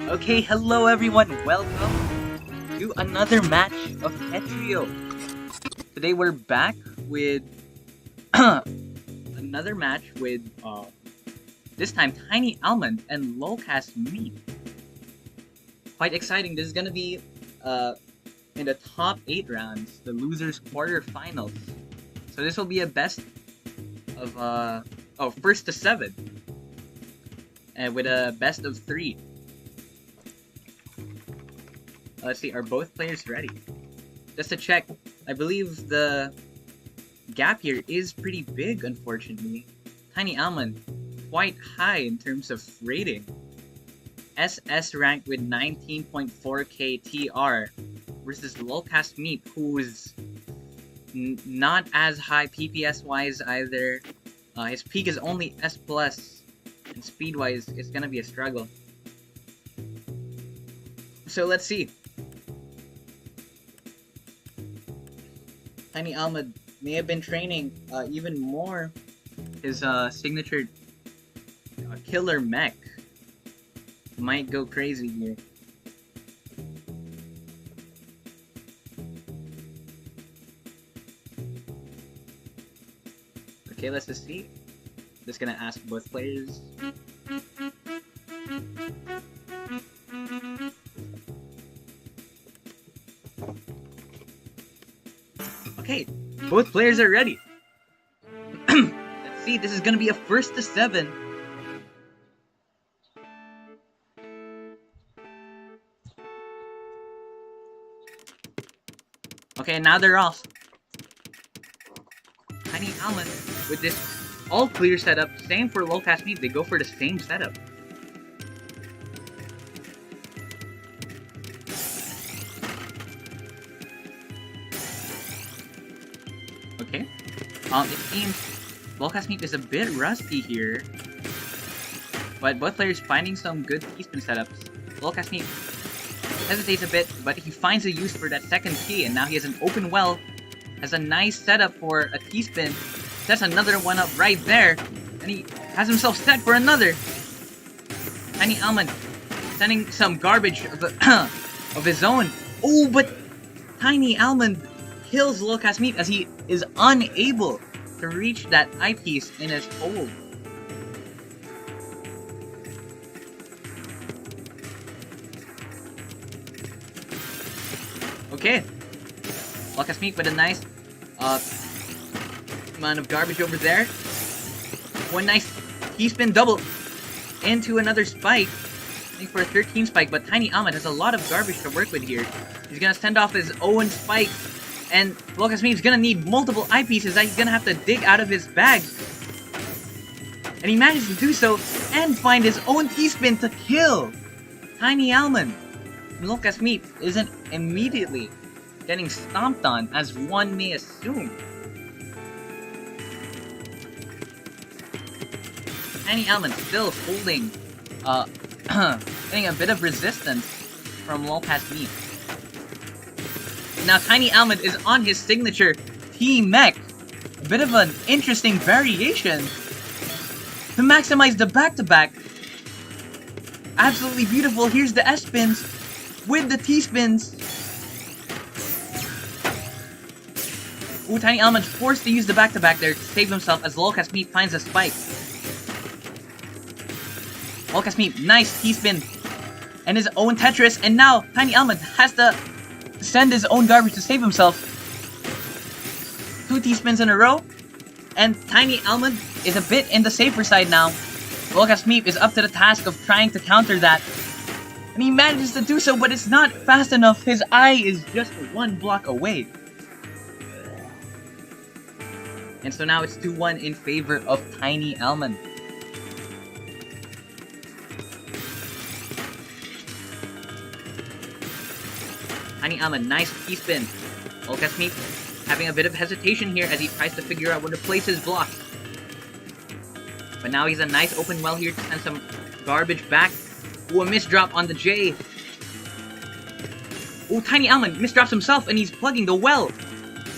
Okay, hello everyone, welcome to another match of Tetrio. Today we're back with another match with, this time Tiny Almond and Lolkasmeep. Quite exciting, this is gonna be, in the top 8 rounds, the losers quarterfinals. So this will be a best of, first to 7. And with a best of 3. Let's see, are both players ready? Just to check, I believe the gap here is pretty big, unfortunately. Tiny Almond, quite high in terms of rating. SS ranked with 19.4k TR versus Lolkasmeep, who's not as high PPS-wise either. His peak is only S+, and speed-wise, it's gonna be a struggle. So let's see. Tiny Almond may have been training even more his signature killer mech. Might go crazy here. Okay, let's just see. Just gonna ask both players. Okay, both players are ready. Let's see, this is gonna be a first to 7. Okay, now they're off. Tiny Almond with this all clear setup. Same for Lolkasmeep, they go for the same setup. Okay. It seems Lolkasmeep is a bit rusty here. But both players finding some good T-spin setups. Lolkasmeep hesitates a bit, but he finds a use for that second T, and now he has an open well. Has a nice setup for a T-spin. Sets another one up right there. And he has himself set for another. Tiny Almond sending some garbage of his own. Oh, but Tiny Almond kills Lolkasmeep as he is unable to reach that eyepiece in his hold. Okay. Lolkasmeep with a nice amount of garbage over there. One nice T-spin double into another spike. I think for a 13 spike, but Tiny Almond has a lot of garbage to work with here. He's gonna send off his own spike, and Lolkasmeep's gonna need multiple eyepieces that he's gonna have to dig out of his bag. And he managed to do so and find his own T-spin to kill Tiny Almond. Lolkasmeep isn't immediately getting stomped on, as one may assume. Tiny Almond still holding, getting a bit of resistance from Lolkasmeep. Now Tiny Almond is on his signature T-mech. A bit of an interesting variation to maximize the back-to-back. Absolutely beautiful. Here's the S-spins with the T-spins. Ooh, Tiny Almond forced to use the back-to-back there to save himself as Lolkasmeep finds a spike. Lolkasmeep, nice T-spin and his own Tetris, and now Tiny Almond has to send his own garbage to save himself. 2 T-spins in a row, and Tiny Almond is a bit in the safer side now. Lolkasmeep is up to the task of trying to counter that, and he manages to do so, but it's not fast enough. His eye is just 1 block away. And so now it's 2-1 in favor of Tiny Almond. Tiny Almond, nice T-spin. Lolkasmeep having a bit of hesitation here as he tries to figure out where to place his block. But now he's a nice open well here to send some garbage back. Ooh, a misdrop on the J. Ooh, Tiny Almond misdrops himself and he's plugging the well.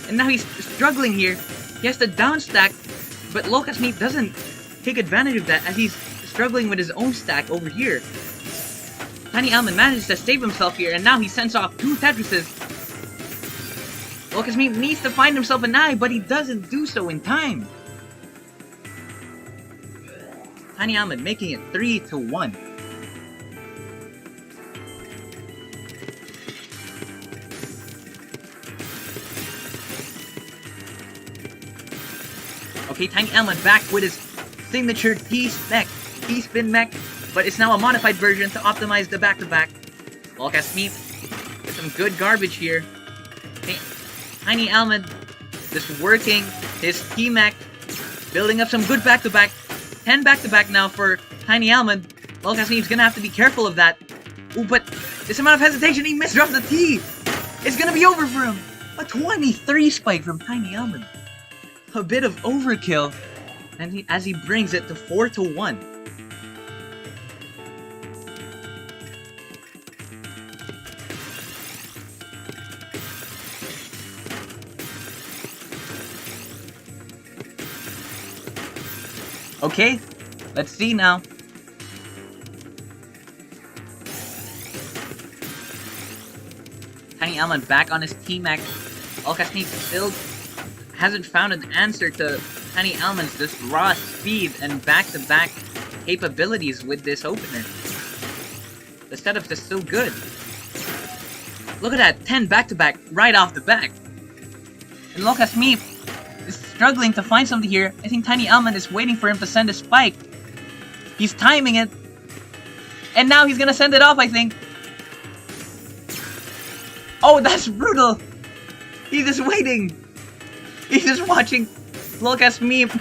And now he's struggling here. He has to down stack, but Lolkasmeep doesn't take advantage of that as he's struggling with his own stack over here. Tiny Almond manages to save himself here, and now he sends off 2 Tetrises. Lolkasmeep needs to find himself an eye, but he doesn't do so in time. Tiny Almond making it 3-1. Okay, Tiny Almond back with his signature T-spin mech, but it's now a modified version to optimize the back-to-back. Lolkasmeep with some good garbage here. Okay, Tiny Almond just working his T-mech, building up some good back-to-back. 10 back-to-back now for Tiny Almond. Lolkasmeep's gonna have to be careful of that. Ooh, but this amount of hesitation, he misdropped the T! It's gonna be over for him! A 23 spike from Tiny Almond. A bit of overkill, and as he brings it to 4-1. Okay, let's see now. Tiny Almond back on his T-Mac. Lolkasmeep still hasn't found an answer to Tiny Almond's just raw speed and back-to-back capabilities with this opener. The setup's just so good. Look at that, 10 back-to-back right off the back. And Lolkasmeep is struggling to find something here. I think Tiny Almond is waiting for him to send a spike. He's timing it. And now he's gonna send it off, I think. Oh, that's brutal! He's just waiting. He's just watching Lolkasmeep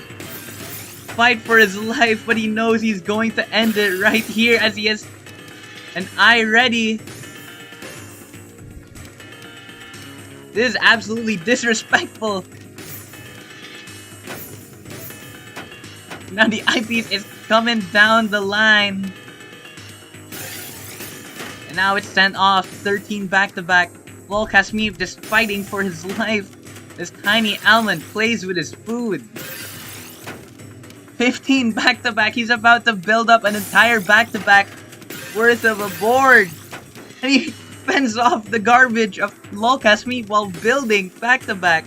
fight for his life, but he knows he's going to end it right here as he has an eye ready. This is absolutely disrespectful. Now the eyepiece is coming down the line. And now it's sent off 13 back-to-back. Lolkasmeep just fighting for his life. This Tiny Almond plays with his food. 15 back-to-back. He's about to build up an entire back-to-back worth of a board. And he fends off the garbage of Lolkasmeep while building back-to-back.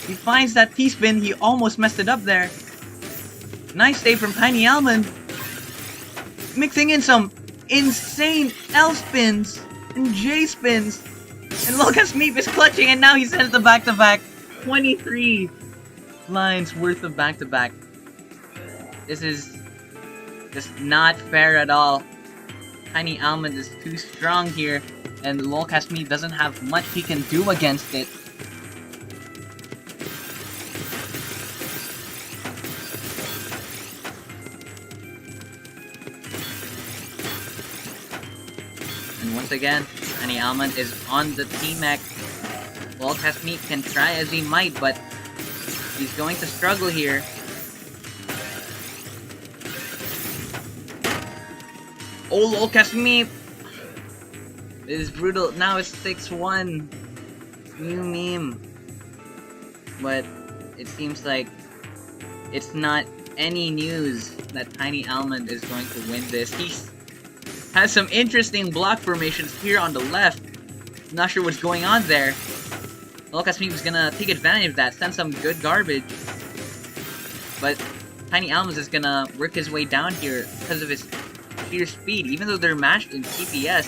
He finds that T-spin. He almost messed it up there. Nice save from Tiny Almond. Mixing in some insane L-spins and J-spins. And Lolkasmeep is clutching, and now he sends the back-to-back. 23 lines worth of back-to-back. This is just not fair at all. Tiny Almond is too strong here, and Lolkasmeep doesn't have much he can do against it. And once again, Tiny Almond is on the T-Mech. Lolkasmeep can try as he might, but he's going to struggle here. Oh, Lolkasmeep! This is brutal. Now it's 6-1. New meme. But it seems like it's not any news that Tiny Almond is going to win this. He has some interesting block formations here on the left. Not sure what's going on there. Lolkasmeep is gonna take advantage of that, send some good garbage. But Tiny Almond is gonna work his way down here because of his sheer speed. Even though they're matched in PCS,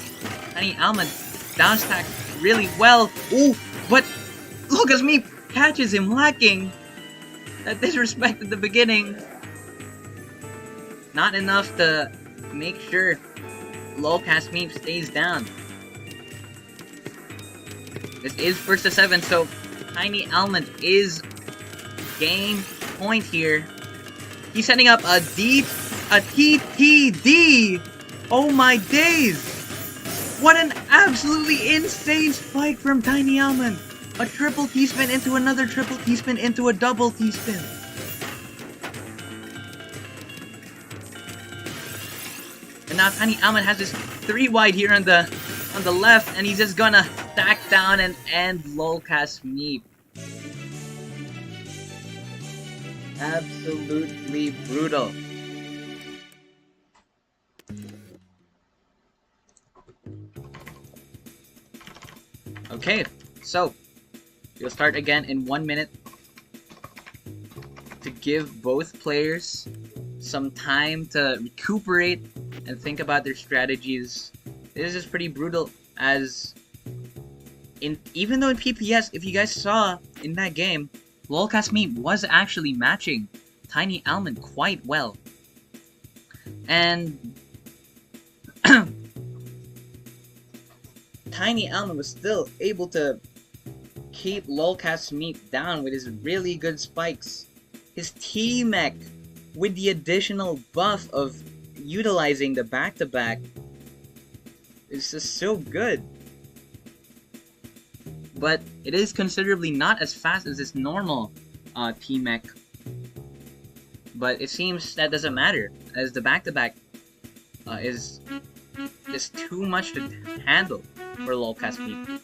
Tiny Almond down stacks really well. Ooh, but Lolkasmeep catches him lacking. That disrespect at the beginning. Not enough to make sure Lolkasmeep stays down. This is first to 7, so Tiny Almond is game point here. He's setting up a TTD! Oh my days! What an absolutely insane spike from Tiny Almond! A triple T-spin into another triple T-spin into a double T-spin. And now Tiny Almond has this 3 wide here on the left, and he's just gonna stack down and end Lolkasmeep. Absolutely brutal. Okay, so we'll start again in 1 minute to give both players some time to recuperate and think about their strategies. This is pretty brutal, as even though in PPS, if you guys saw in that game, Lolkasmeep was actually matching Tiny Almond quite well. And Tiny Almond was still able to keep Lolkasmeep down with his really good spikes. His T-Mech, with the additional buff of utilizing the back-to-back, is just so good. But it is considerably not as fast as his normal T-Mech. But it seems that doesn't matter, as the back-to-back is just too much to handle for Lolkasmeep.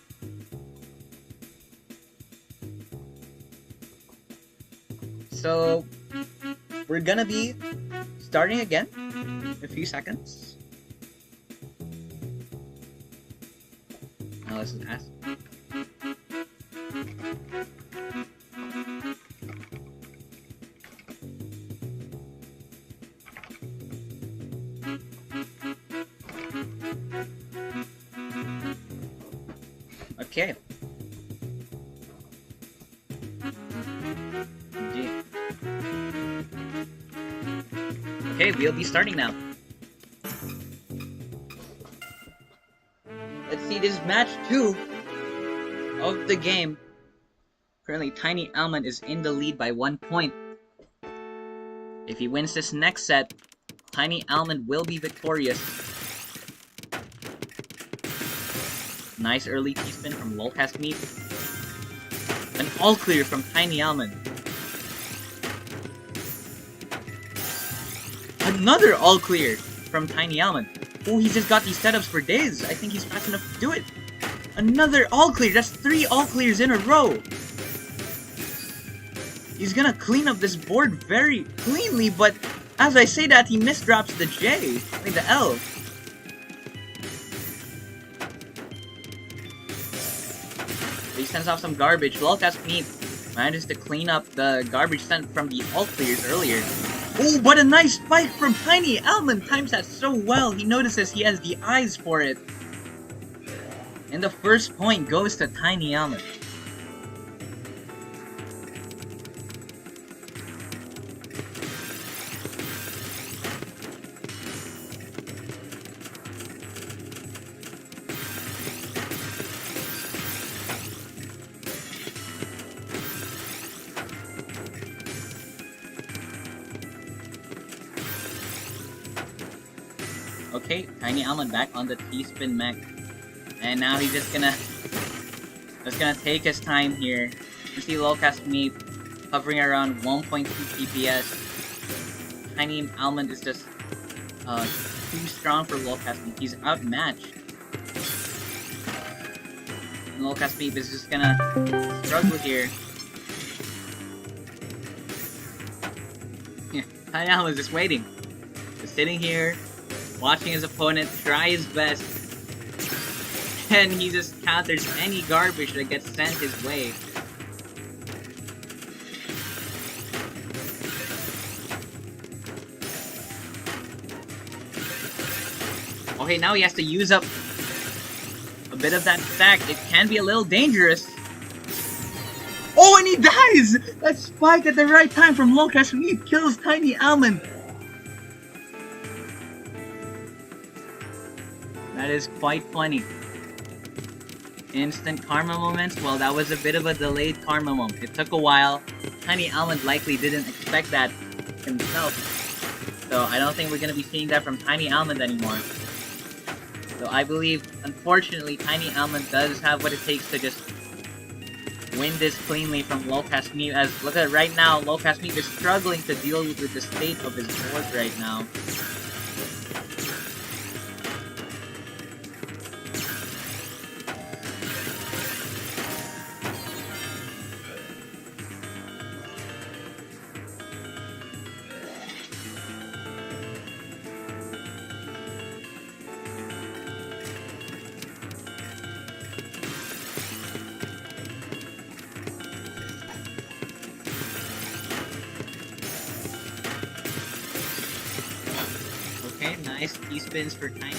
So we're gonna be starting again in a few seconds. Now let's just ask. Okay. Okay, we'll be starting now. Let's see, this is match 2 of the game. Currently, Tiny Almond is in the lead by 1 point. If he wins this next set, Tiny Almond will be victorious. Nice early T-spin from Lolkasmeep. An all clear from Tiny Almond. Another all clear from Tiny Almond. Oh, he's just got these setups for days. I think he's fast enough to do it. Another all clear. That's 3 all clears in a row. He's gonna clean up this board very cleanly, but as I say that, he misdrops the J. I mean the L. He sends off some garbage. Lolkasmeep manages to clean up the garbage sent from the all clears earlier. Oh, but a nice spike from Tiny Almond! Times that so well, he notices he has the eyes for it. And the first point goes to Tiny Almond. Okay, Tiny Almond back on the T-spin mech. And now he's just gonna take his time here. You see Lolkasmeep hovering around 1.2 PPS. Tiny Almond is just too strong for Lolkasmeep. He's outmatched. And Lolkasmeep is just gonna struggle here. Yeah, Tiny Almond is just waiting. Just sitting here, watching his opponent try his best, and he just counters any garbage that gets sent his way. Okay, now he has to use up a bit of that stack. It can be a little dangerous. Oh, and he dies! That spike at the right time from Lolkasmeep kills Tiny Almond. That is quite funny. Instant karma moments? Well, that was a bit of a delayed karma moment. It took a while. Tiny Almond likely didn't expect that himself. So I don't think we're going to be seeing that from Tiny Almond anymore. So I believe, unfortunately, Tiny Almond does have what it takes to just win this cleanly from Lolkasmeep. As look at right now, Lolkasmeep is struggling to deal with the state of his board right now. nice T-spins for Tiny.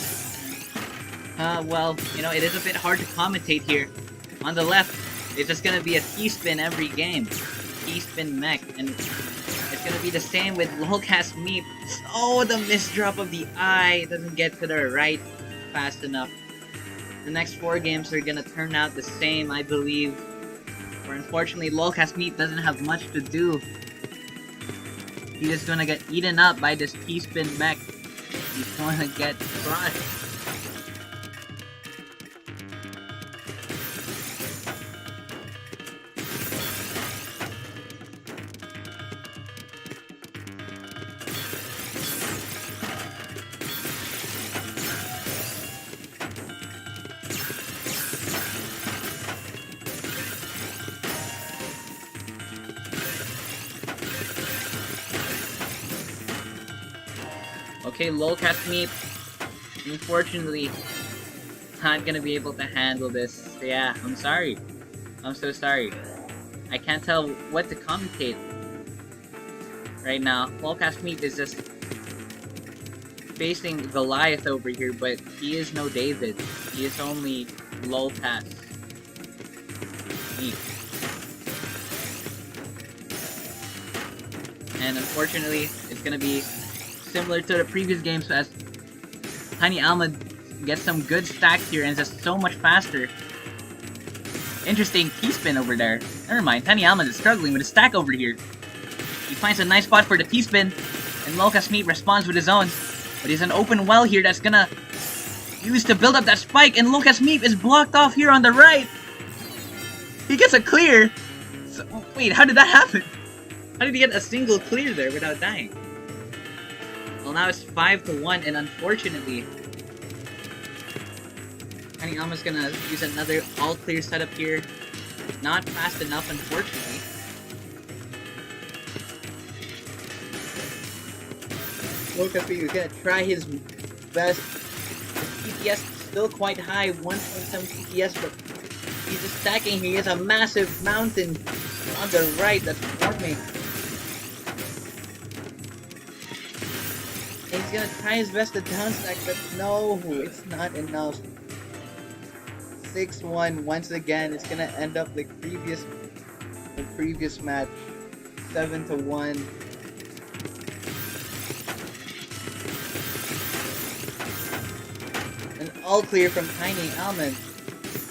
Well, you know, it is a bit hard to commentate here. On the left, it's just gonna be a T-spin every game. T-spin mech, and it's gonna be the same with Lolkasmeep. Oh, the misdrop of the eye doesn't get to the right fast enough. The next 4 games are gonna turn out the same, I believe. Where unfortunately, Lolkasmeep doesn't have much to do. He's just gonna get eaten up by this T-spin mech. He's gonna get crushed. Okay, Lolkasmeep, unfortunately, not gonna be able to handle this. Yeah, I'm sorry. I'm so sorry. I can't tell what to commentate right now. Lolkasmeep is just facing Goliath over here, but he is no David. He is only Lolkasmeep. And unfortunately, it's gonna be similar to the previous games as Tiny Alma gets some good stacks here and is just so much faster. Interesting T-spin over there. Never mind, Tiny Alma is struggling with a stack over here. He finds a nice spot for the T-spin, and Lolkasmeep responds with his own. But he's an open well here that's gonna use to build up that spike, and Lolkasmeep is blocked off here on the right. He gets a clear. So, wait, how did that happen? How did he get a single clear there without dying? Well, now it's 5-1, and unfortunately, Tiny Alma's gonna use another all-clear setup here. Not fast enough, unfortunately. Lolkasmeep is gonna try his best. His PCS is still quite high, 1.7 PCS, but he's just stacking. He has a massive mountain on the right that's forming. He's gonna try his best to downstack, but no, it's not enough. 6-1 once again. It's gonna end up like the previous match, 7-1. An all clear from Tiny Alma.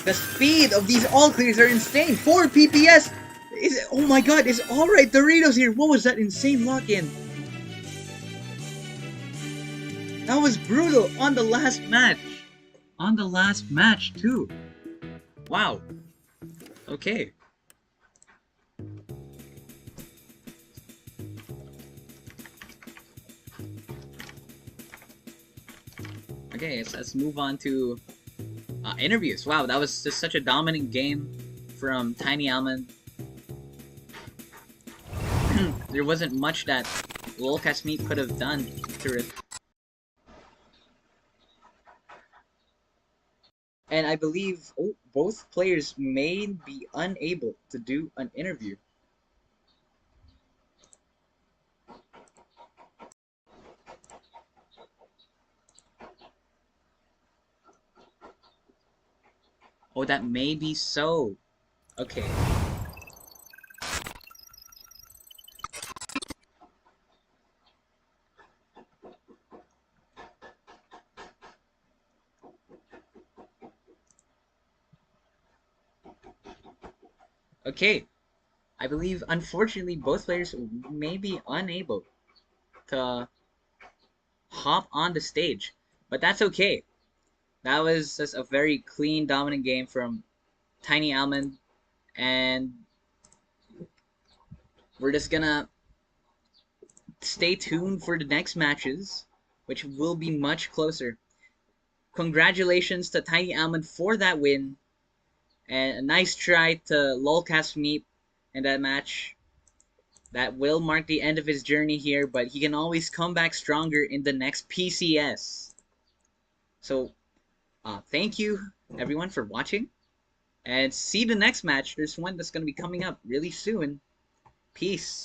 The speed of these all clears are insane. 4 PPS. Oh my god! Is alright Doritos here? What was that insane lock-in? That was brutal on the last match. On the last match, too. Wow. Okay. Okay, so let's move on to interviews. Wow, that was just such a dominant game from Tiny Alma. There wasn't much that Lolkasmeep could have done to it. And I believe both players may be unable to do an interview. Oh, that may be so. Okay. Okay, I believe, unfortunately, both players may be unable to hop on the stage, but that's okay. That was just a very clean, dominant game from Tiny Alma, and we're just gonna stay tuned for the next matches, which will be much closer. Congratulations to Tiny Alma for that win. And a nice try to Lolkasmeep in that match. That will mark the end of his journey here, but he can always come back stronger in the next PCS. So, thank you everyone for watching, and see the next match. There's one that's going to be coming up really soon. Peace.